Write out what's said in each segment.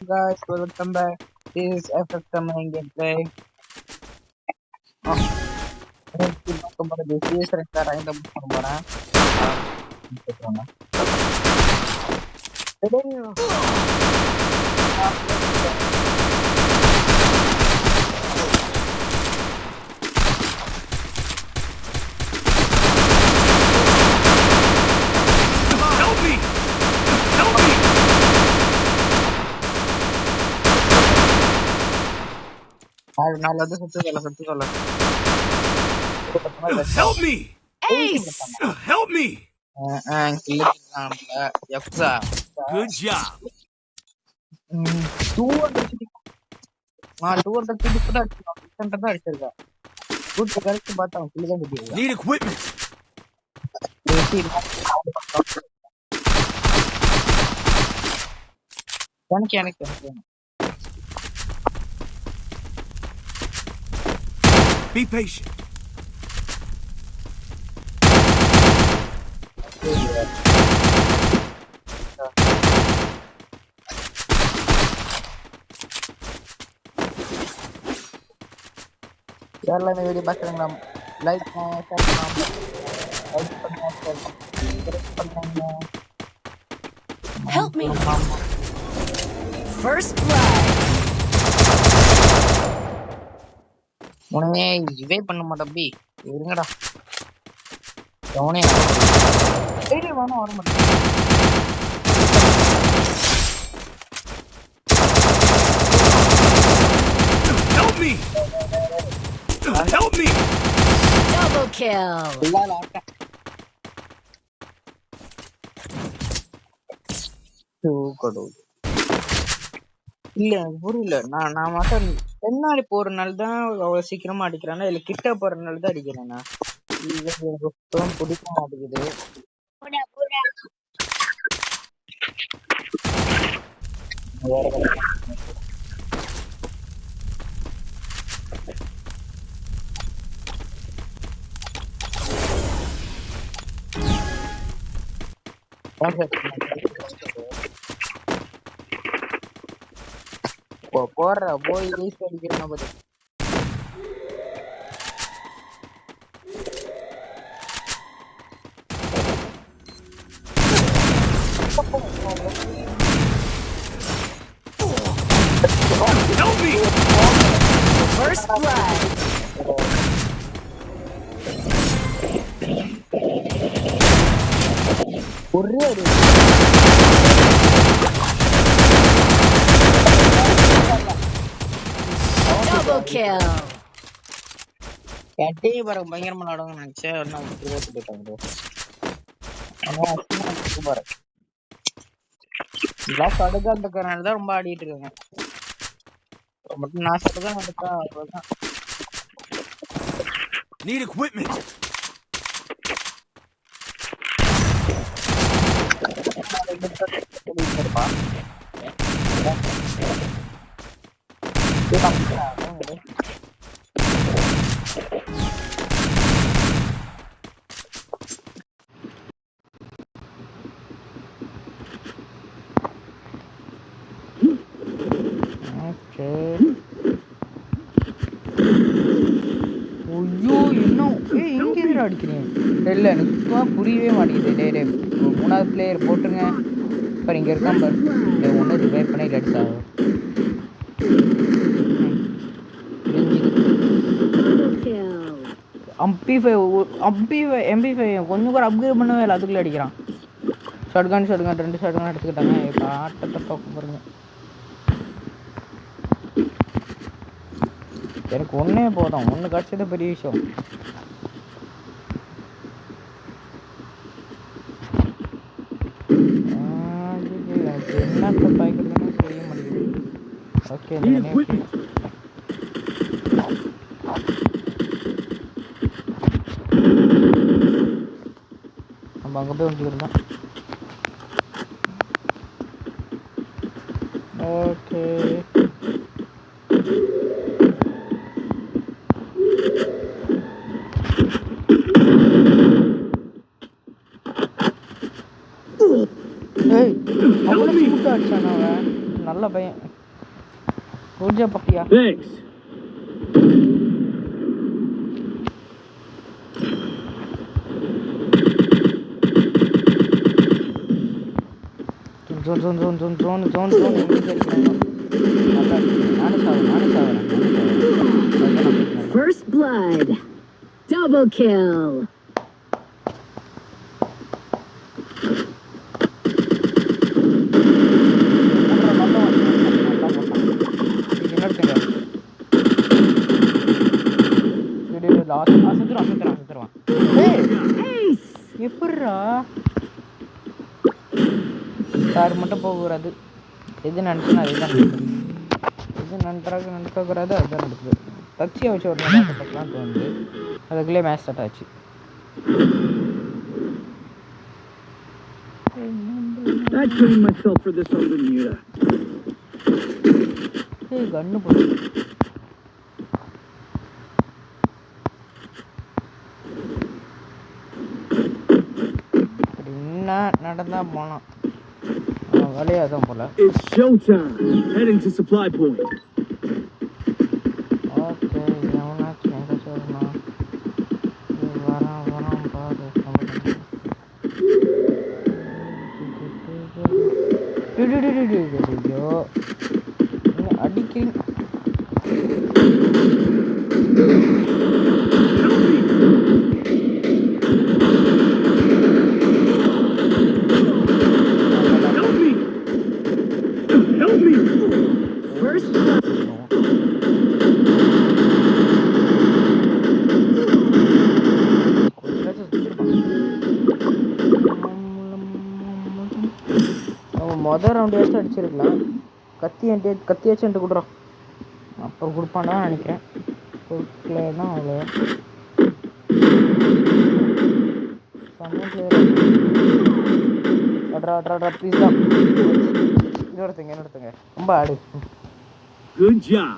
Guys, welcome back. This is FFM Gameplay. இன்னைக்கு பார்க்க போறது CS2 ரைண்ட் அப் பண்ண போறேன். Help me! Ace! Help me! Good job. 200 good correct பார்த்தா கில்ல தான் முடியும். Need equipment. எனக்கு Be patient. யாரெல்லாம் இந்த வீடியோ பார்க்குறீங்களா லைக் பண்ணுங்க. Help me. First blood. உடனே இவே பண்ண மாட்டப்பி இருங்கடா அவனே வேணும் வர மாட்டேன். Help me! Help me! Double kill. இல்ல புரியல நான் மட்டும் பின்னாடி போறதுனால தான் அவ்வளவு சீக்கிரமா அடிக்கிறானா இல்ல கிட்ட போறதுனால தான் அடிக்கிறேன்னா பிடிக்க மாட்டேங்குது. போடுற போய் ஈஸி அடிக்கிறேன் பாரு. Help me! First blood. ஒரே அடி Double kill. கட்டி பாரு பயங்கரமா நாடகம் நினைச்சேன். அடுக்காதுனால தான் ரொம்ப ஆடிட்டு இருக்காங்க. மட்டும் நான் சொல்றதான் நடக்கா அவ்வளவுதான். Need equipment. ஐயோ இன்னும் இங்கே எதிர அடிக்கிறேன் இல்லை எனக்கு சுத்தமாக புரியவே மாட்டேங்குது. டே மூணாவது பிளேயர் போட்டுருங்க பாரு இங்கே இருக்கான் பாரு. ஒன்று ரிவைவ் பண்ணி லெட்ஸ் ஆகும். MP5 கொஞ்சம் கூட அப்கிரேட் பண்ணவே இல்லை அதுக்குள்ளே அடிக்கிறான். ஷாட்கன் 2 ஷாட்கன் எடுத்துக்கிட்டாங்க. இப்போ ஆட்டத்தை பார்க்க பாருங்க. எனக்கு ஒன்றே போதும், ஒன்று கிடச்சது பெரிய விஷயம். எனக்கு என்னத்தை பாய்க்கிறதுன்னு தெரிய மாட்டேங்குது. ஓகே நம்ம அங்கே போய் வந்துருந்தோம். ஓகே அவ்வளோ சூட்டாக அடிச்சான் அவன். நல்ல பையன். ரோஜா பப்பியா Thanks. ஜோன் எங்கே இருக்கிறாங்க நானும் சாவறேன் First blood. Double kill. சுத்துருவான் எப்படிரா கார் மட்டும் போகக்கூடாது எது நினச்சுன்னா அதுதான் நடக்குது எது நடக்கக்கூடாது அதுதான் நடக்குது தச்சியை வச்சு ஒரு நல்லா பார்க்கலாம் தோணுது அதுக்குள்ளே மேட்ச் ஸ்டார்ட் ஆச்சு I trained myself for this on Bermuda. கண்ணு போட்டு என்ன நடந்தா போனான் வேலையாக தான் போல It's showtime. Heading to supply point. Okay எவனாச்சும் எங்கே சொல்லணும் வரான் பாரு ஐயோ அடிக்கிறீங்க மொதல் ரவுண்டு வச்சு அடிச்சிருக்கலாம் கத்தியாச்சும் என்கிட்ட கொடுறான் அப்புறம் கொடுப்பான்னு தான் நினைக்கிறேன் கொடுக்கல தான் அவ்வளோ ப்ளீஸ் தான் இன்னொருத்தங்க ரொம்ப ஆடு Good job.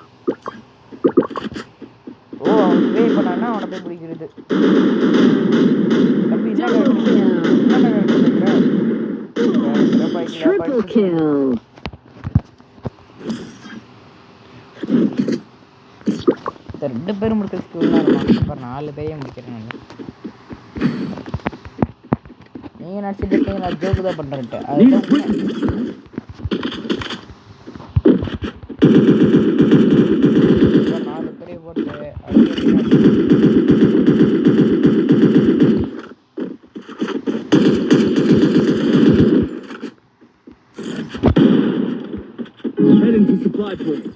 ஓ அவன் ப்ளே பண்ணான்னா அவனை போய் பிடிக்கிறது Triple kill. ரெண்டு பேரும் முடிக்கிறதுக்கு அப்புறம் 4 பேரையும் முடிக்கிறேன் நீங்க நடிச்சிட்டு இருக்கீங்க நான் ஜோக்கு தான் பண்றேன்ட்டு அதுதான் 4 பேரையும் போட்டு Heading to supply point.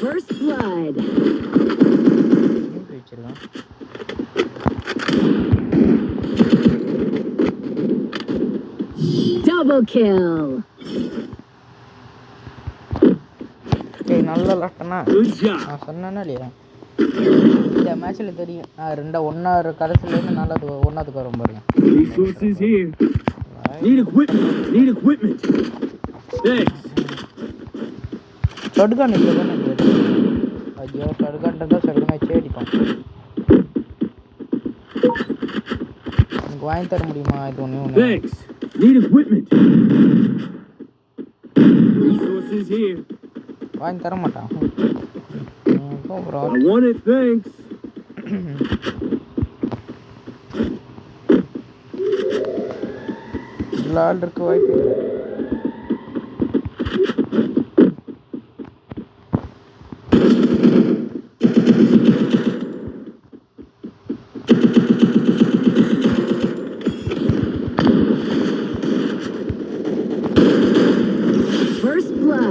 First blood. Double kill. நல்ல லட்டனா Good job. நான் சொன்னேன்னா இல்லையா இந்த மேட்ச்ல தெரியும் நான் ஒன்னா கடைசிலேருந்து நாலாவது ஒன்னாவதுக்கு வரும் பாருங்க Resources here. Need equipment. Thanks. Shotgun இல்லை தானே ஐயோ ஷாட்கன் இருந்தால் ஷாட்கன் வச்சே அடிப்பான் எனக்கு வாங்கி தர முடியுமா இது ஒன்று Thanks. Need equipment. Resources here. வாங்கி தர மாட்டான் I want it. Thanks. Lal இருக்கு வாய்ப்பு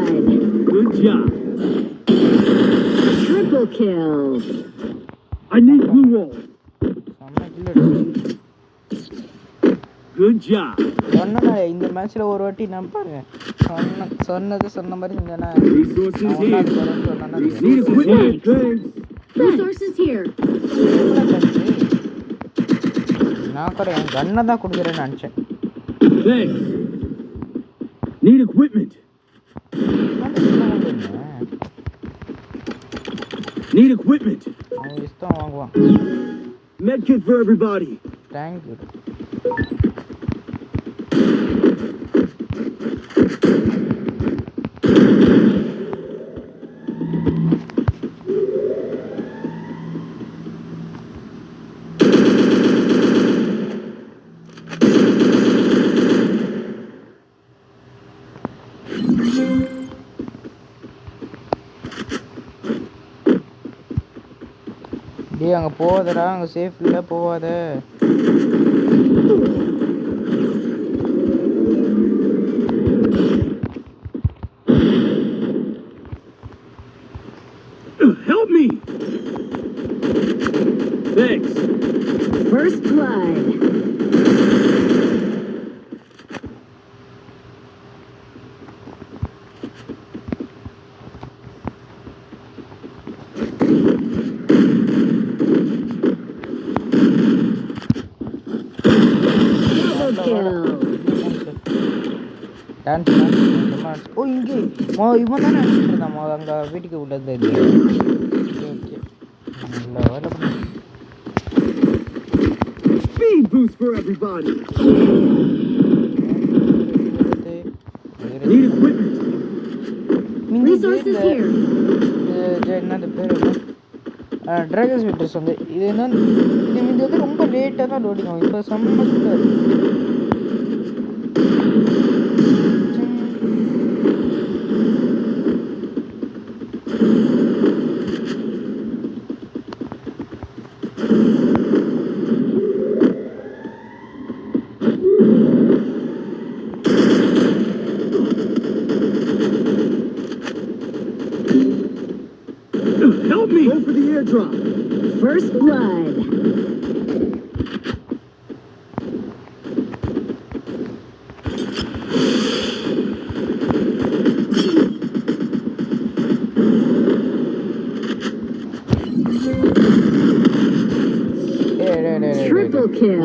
blood. Good job. Triple kill. I need blue wall. செம்ம கில் அடிச்சு. Good job. சொன்னேன் இந்த மேட்ச்ல ஒரு வாட்டி நான் பாருங்க சொன்ன மாதிரி செஞ்சேன்னா Resources நான் here. ஒன்னாவது வரேன்னு சொன்னேன்னா Need equipment. Thanks. Resources here. நான் கூட என் கண்ணை தான் கொடுக்குறேன்னு நினச்சேன். Thanks. Need equipment. Need equipment. அவன் இஷ்டம் வாங்குவான். Medkit for everybody. தேங்க்யூ. டேய் அங்கே போகாதடா, அங்கே சேஃப் இல்லை, போகாத. Help me. Thanks. First blood. Double kill. Dance ஓ இங்கே இவன் தானே அடிச்சுட்டு இருந்தான் அங்கே வீட்டுக்கு உள்ளது. இது ஓகே நல்ல வேலை பண்ணி. Speed boost for everybody. Need equipment. Resources here. என்னது பேர் ட்ராகன்ஸ் விட்டர்ஸ் வந்து இது என்ன இது வந்து ரொம்ப லேட்டாக தான் லோடிங் ஆகும். இப்போ செம்ம super. Help me. Go for the airdrop. First blood. Triple kill.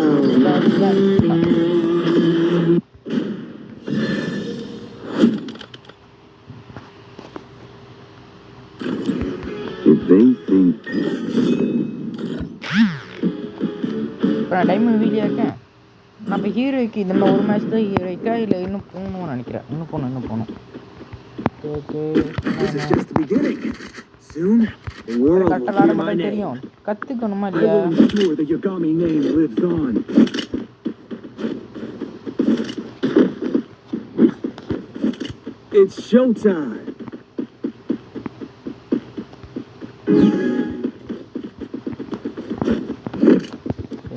If they think இப்போ நான் டைம் வீடியோ இருக்கேன். நம்ம ஹீரோய்க்கு இதில் ஒரு மேட்ச் தான் ஹீரோய்க்கா இல்லை இன்னும் போகணும்னு நினைக்கிறேன். இன்னும் போகணும். Okay this is just the beginning. Soon, the world will கரெக்டாக hear my விளாட name. தெரியும், கற்றுக்கணுமா I இல்லையா? will ensure the Yagami name lives on. It's showtime.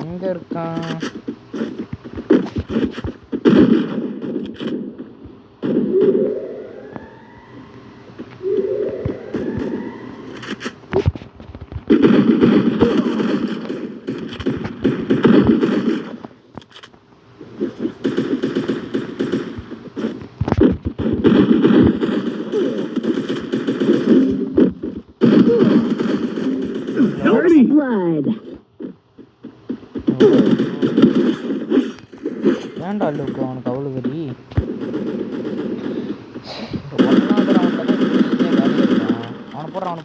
எங்கே இருக்கான்? Help First me. blood. ஏன்டா லுக்கு அவனுக்கு அவ்வளோ வெறி? ஒன்றாவது ரவுண்டில் தான் ஈஸியாக வேலையை இருக்கான். அவனை போடுறான்.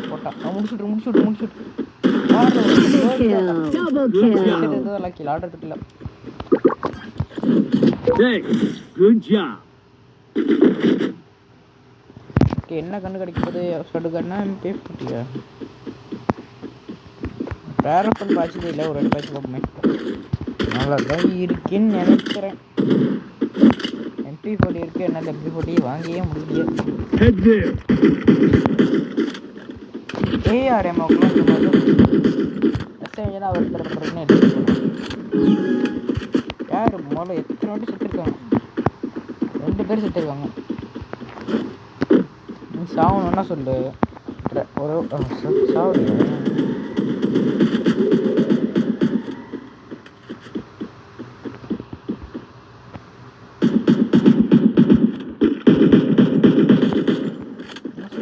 போட்டான். அவன் முடிச்சுட்டு Double kill. லக்கி ஆடுறதுக்கு இல்லை. Thanks. Good job. ஓகே என்ன கண்ணு கிடைக்கிறது? சொடு கண்ணா MP40 பேரப்பன் பாய்ச்சது இல்லை, ஒரு 2 பாய்ச்சி பார்ப்போமே. நல்லாதான் இருக்குன்னு நினைக்கிறேன். MP40 இருக்கு, என்ன MP40 வாங்கியே முடியல. Head there. ARM மெசேஜ் அவர் எடுத்துக்கணும். முதல்ல எத்தனை வாட்டி செத்துருக்காங்க. 2 பேர் செத்துருக்காங்க. நீ சாவணும்னா சொல்லு. ஒரு சாவு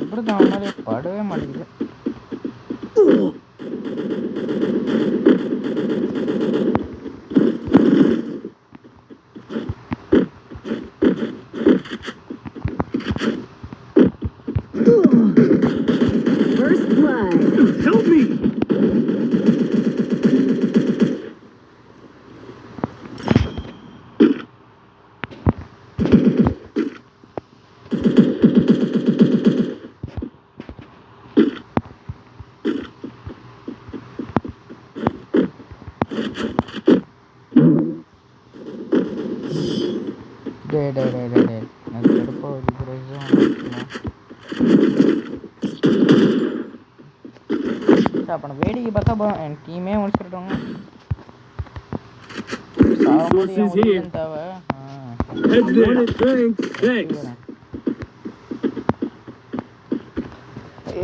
சொல்றது அவன் மாதிரி படவே மாட்டேங்குது. First blood. Help me! டே எனக்கு கடுப்பாக அப்போ நான் வேடிக்கை பார்த்தா போதும், என் டீமே முடிச்சுட்டாங்க. தேவை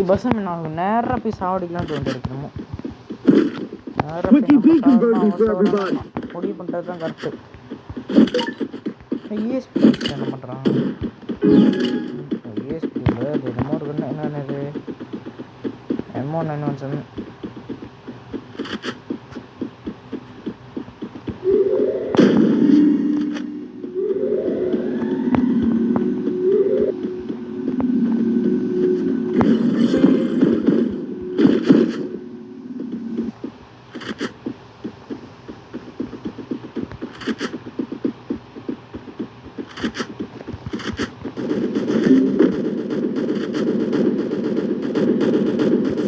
பஸ் நான் நேராக போய் சாவடிக்கலாம்னு தோண்டிருக்கணுமோ. முடிவு பண்ணுறது தான் கரெக்டு. ESP என்ன பண்ணுறான்? ESPயில் அது என்னமோ ஒரு கண்ணு என்னென்னது M197.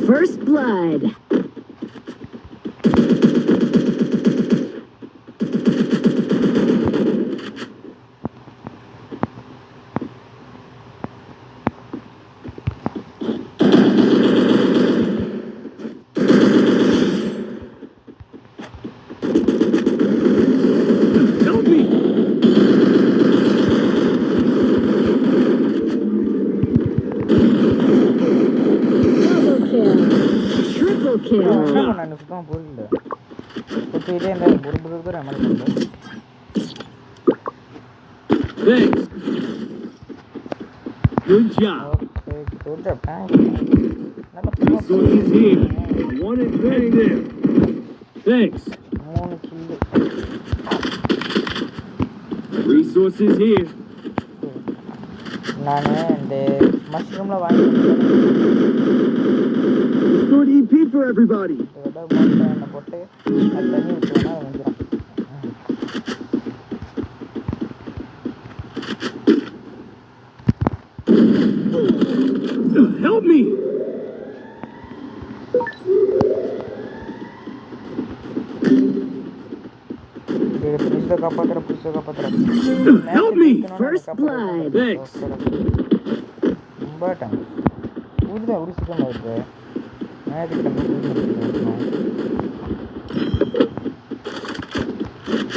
First blood. Help me! Triple kill. நான் சுத்தமாக புரியல. சுற்றிக்கிட்டே இருந்தால் புரு அமல் பண்ணுறேன். Thanks. Good job. Okay good job. Resources here. One and back there. Thanks. 3 கில்லு. Resources here. நான் இந்த மஷ்ரூமில் வாங்கி Good EP for everybody. என்ன போட்டு அது தண்ணி ஊற்றுவேன்னா அது வந்துடும். Help me! புதுசாக காப்பாற்றுறேன். Help me! First blood. Thanks. ரொம்ப டைம் ஊருதான் ஒரு சீக்கிரமாக இருக்குது.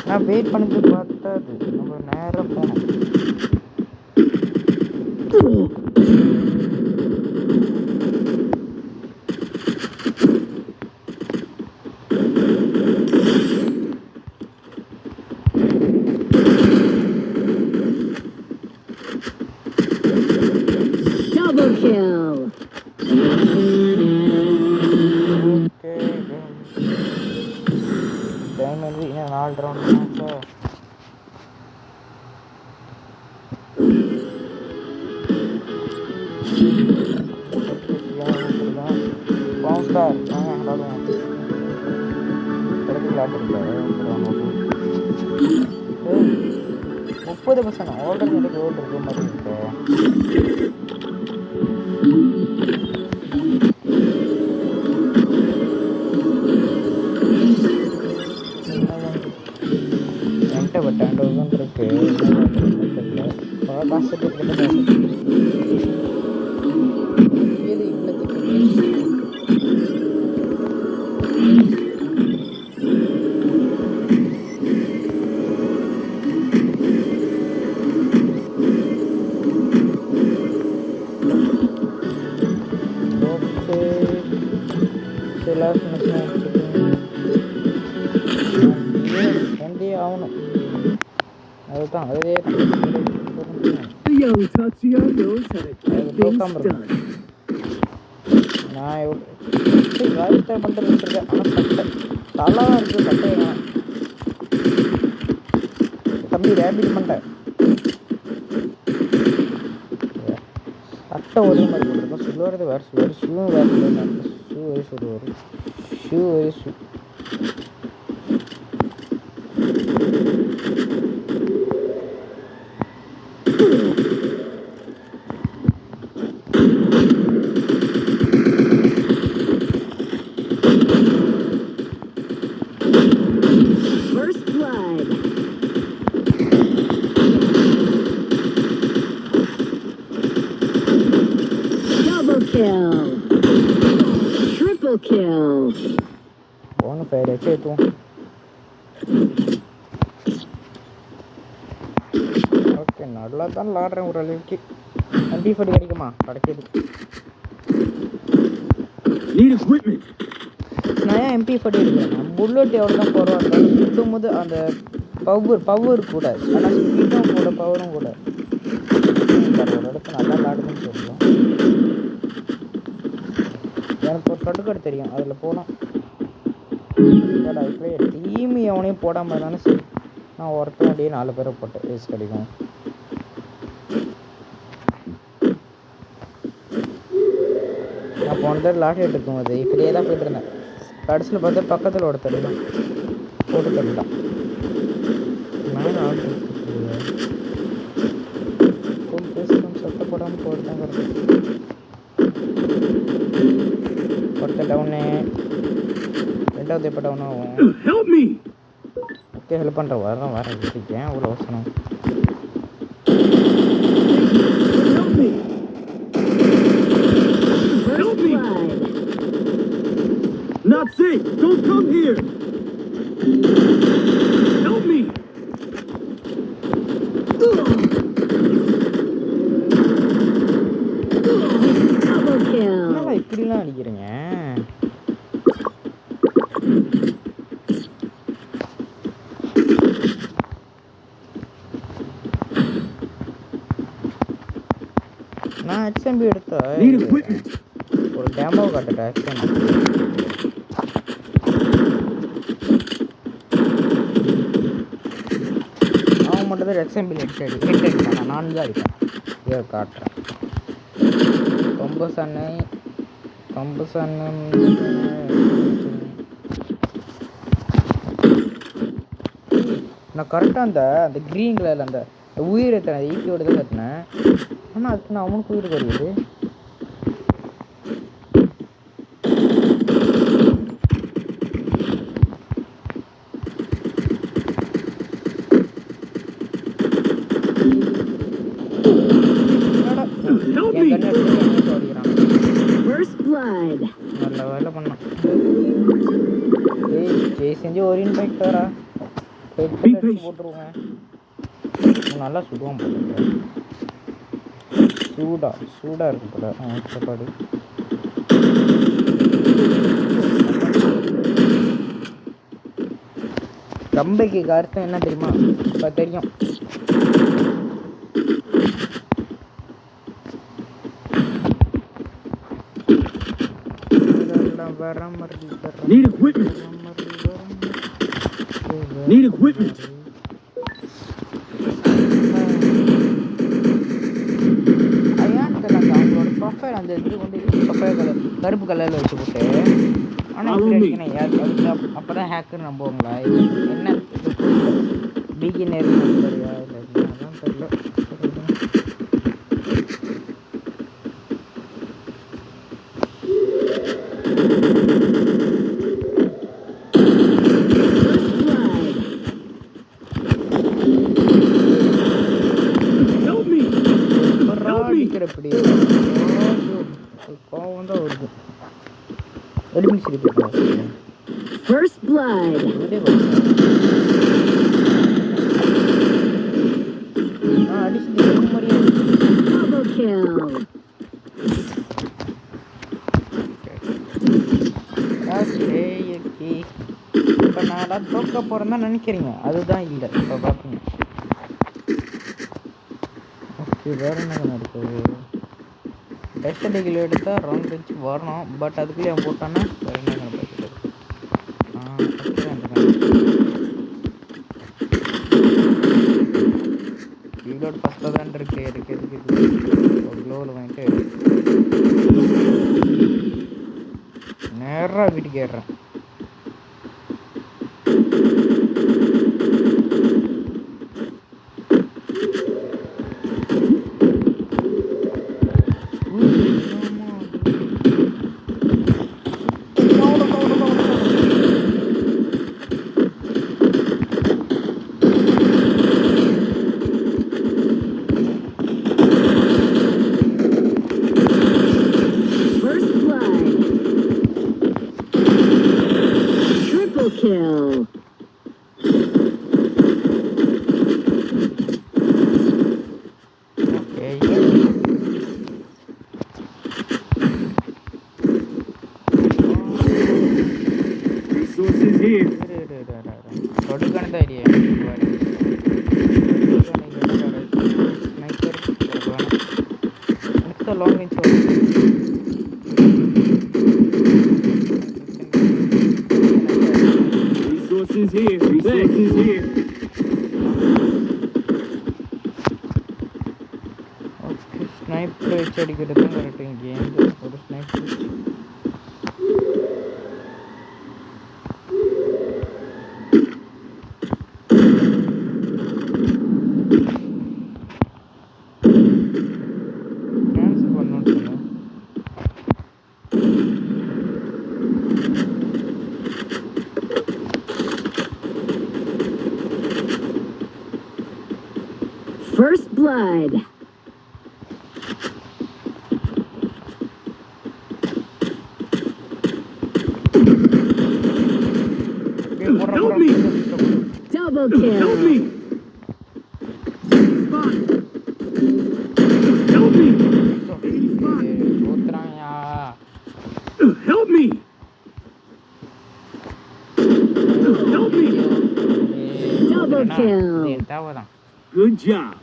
நான் வெயிட் பண்ணிட்டு பார்த்தா அது நம்ம நேராக போனோம். Double kill. ஓகே டைம் வந்து இன்னும் 4 ரவுண்ட் சார். ஸ்டார் விளையாட்டுருக்காரு 30% ஆல்ரெடி எனக்கு ரோல் இருக்கிற மாதிரி இருக்கு. என்கிட்ட பட் 10,000 இருக்கு. காசு இது வந்தே ஆகணும். அதுதான் அதே The young Tatsuya knows how to get things done. நான் வேலை பண்ணுறது வச்சுருக்கேன். ஆனால் சட்டை நல்லா தான் இருக்குது. சட்டை தம்பி ரேபிட் பண்ணிட்டேன். சட்டை ஒரே மாதிரி போட்டிருக்கோம். சொல்லுவார் வேறு சொல்லுவார். ஷூவும் வேறு சொல்லுவார். ஷூ வரை சொல்லுவார். ஷூ வரை shoe. First blood. Double kill. Triple kill. ஒன்று ஃபயர் வச்சு ஏற்றுவோம். ஓகே நல்லா தான் விளாட்றேன் ஓரளவுக்கு. MP40 கிடைக்குமா? கிடைக்கிது. Need equipment. நான் ஏன் MP40 எடுக்கிறேன்? புல்லட் எவ்வளோ தான் போடுவாங்க சுற்றும் போது அந்த பவர் கூட, ஆனால் ஸ்பீடும் கூட பவரும் கூட. ஒரு இடத்துல நல்லா விளாடுதுன்னு சொல்லுவோம். எனக்கு ஒரு ஷட்டுக்கார்டு தெரியும், அதில் போனோம். டீம் எவனையும் போடாமல் இருந்தாலும் சரி, நான் ஒருத்தன் அப்படியே 4 பேரை போட்டேன். வேஸ்ட் கிடைக்கும். நான் போன தடவை லாட்டி எடுக்கும் போது இப்படியே தான் போய்ட்டு இருந்தேன். கடைசியில் பார்த்தா பக்கத்தில் ஒருத்தர் தான் போட்டு தள்ளிட்டான். மேலே ஆர்டர் சட்டை போடாமல் போட்டுதான் ஒருத்தர் டவுனு. ரெண்டாவது எப்போ டவுன் ஆகும்? ஓகே ஹெல்ப் பண்ணுறேன். வரேன் இருக்கேன். அவ்வளோ அவசரம். First blood. Not safe. Don't come here. Help me. Double kill. என்னடா இப்படிலாம் அடிக்கிறீங்க? நான் XMB எடுத்தா ஒரு டேமோ காட்டுறேன். XMB அவன் மட்டும் தான் XMB ஹெட் அடிப்பான். நான் தான் அடிப்பேன். இதை காட்டுறேன். ரொம்ப சன்னை நான் கரெக்டாக அந்த க்ரீன் கலரில் அந்த உயிரை தன ஈக்கியோடு தான் கட்டினேன். ஆனால் அதுக்கு நான் அவனுக்கு உயிர் வருது. நல்ல வேலை பண்ணான். ஜெய் செஞ்சு ஒரு இன்ஃபெக்ட் வரா போட்டுருவேன். நல்லா சுடுவான் போட்டு. சூடாக இருக்கு போல சாப்பாடு. கம்பைக்கு அர்த்தம் என்ன தெரியுமா? இப்போ தெரியும். Need equipment. Need equipment. அவங்களோட ப்ரொஃபைல் அந்த இது வந்து ப்ரொஃபைல் கலர் கருப்பு கலரில் வச்சு போட்டு. ஆனால் இப்படி யார் அப்போ தான் ஹேக்கர் நம்புவாங்களா? என்ன பிகினர் தெரியா? இல்லை அதான் தெரியல. எப்படி கோவம் தான் வருது. First blood. Double kill. இப்போ நான் தோக்க போகிறேன் தான் நினைக்கிறீங்க, அதுதான் இல்லை. இப்போ பார்ப்பீங்க. ஓகே, வேறு என்ன நடக்குது? டெஸ்ட் டிகிரி எடுத்தால் ரவுண்ட் வச்சு வரணும். பட் அதுக்குள்ளே அவன் போட்டான்னா வேறு என்ன நடக்குது? ரீலோட் ஃபஸ்ட்டாக தான் இருக்கு. எதுக்கு க்ளோவில் வாங்கிட்டு நேராக வீட்டுக்கு ஏறுறேன். First blood. Triple kill. Resources here. கொடுக்கணும் ஐடியா. ஸ்னைப்பர் அடுத்த long range Resources here. Resources here. Okay, sniper வச்சு அடிக்கிறது தான் கரெக்டு. இங்கேருந்து ஒரு ஸ்னைப்பர் வச்சு கேன்சல் பண்ணணும்னு சொன்னேன். First blood. Help me! Double Help kill. me! Spot! Help me! ஊத்துறாயா? Help me! Help me! Double kill. தேவைதான். Good job.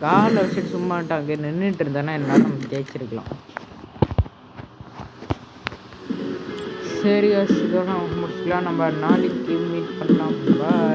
காலை வச்சுட்டு சும்மாட்டு அங்கே நின்றுட்டு இருந்தானா என்னால் நம்ம ஜெயிச்சிருக்கலாம். சரி, இதெல்லாம் முடிச்சுக்கலாம். நம்ம நாளைக்கு மீட் பண்ணலாம். பாய்.